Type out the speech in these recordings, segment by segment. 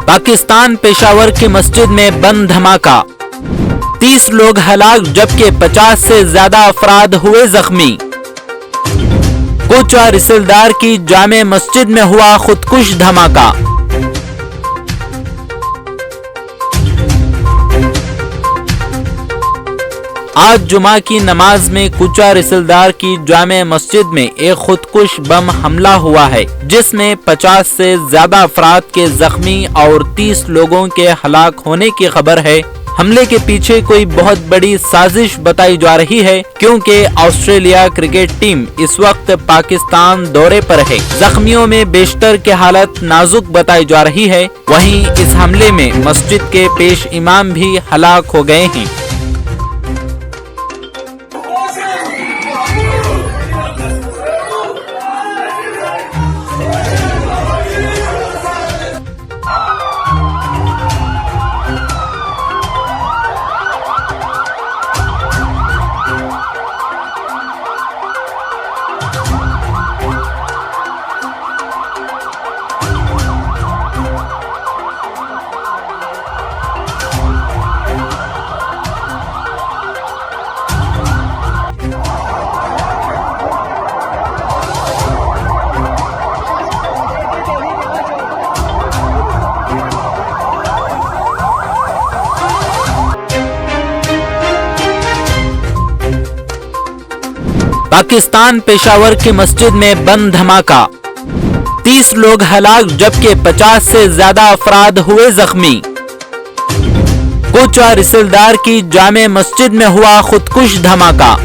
पाकिस्तान पेशावर की मस्जिद में बम धमाका, 30 लोग हलाक जबकि 50 से ज्यादा अफराद हुए जख्मी। कोचा रिसलदार की जामे मस्जिद में हुआ खुदकुश धमाका। आज जुमा की नमाज में कुचा रिसलदार की जामे मस्जिद में एक खुदकुश बम हमला हुआ है, जिसमें 50 से ज्यादा अफराद के जख्मी और 30 लोगों के हलाक होने की खबर है। हमले के पीछे कोई बहुत बड़ी साजिश बताई जा रही है, क्योंकि ऑस्ट्रेलिया क्रिकेट टीम इस वक्त पाकिस्तान दौरे पर है। जख्मियों में बेशतर की हालत नाजुक बताई जा रही है। वहीं इस हमले में मस्जिद के पेश इमाम भी हलाक हो गए हैं। पाकिस्तान पेशावर की मस्जिद में बम धमाका, 30 लोग हलाक जबकि 50 से ज्यादा अफराद हुए जख्मी। कोचा रिसलदार की जामे मस्जिद में हुआ खुदकुश धमाका।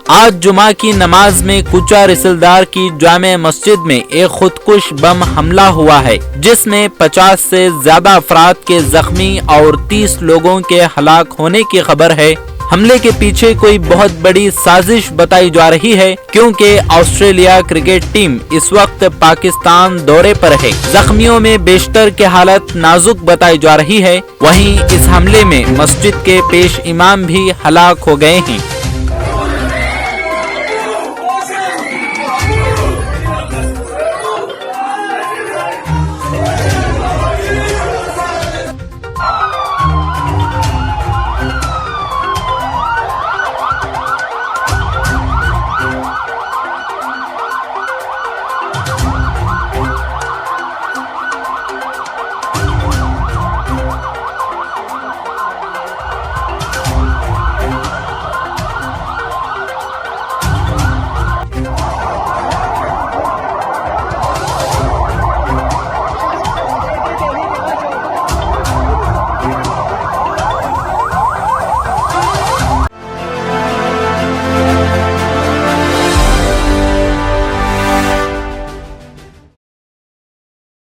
आज जुमा की नमाज में कुचा रिसलदार की जामे मस्जिद में एक खुदकुश बम हमला हुआ है, जिसमें 50 से ज्यादा अफराद के जख्मी और 30 लोगों के हलाक होने की खबर है। हमले के पीछे कोई बहुत बड़ी साजिश बताई जा रही है, क्योंकि ऑस्ट्रेलिया क्रिकेट टीम इस वक्त पाकिस्तान दौरे पर है। जख्मियों में बेशतर की हालत नाजुक बताई जा रही है। वहीं इस हमले में मस्जिद के पेश इमाम भी हलाक हो गए हैं।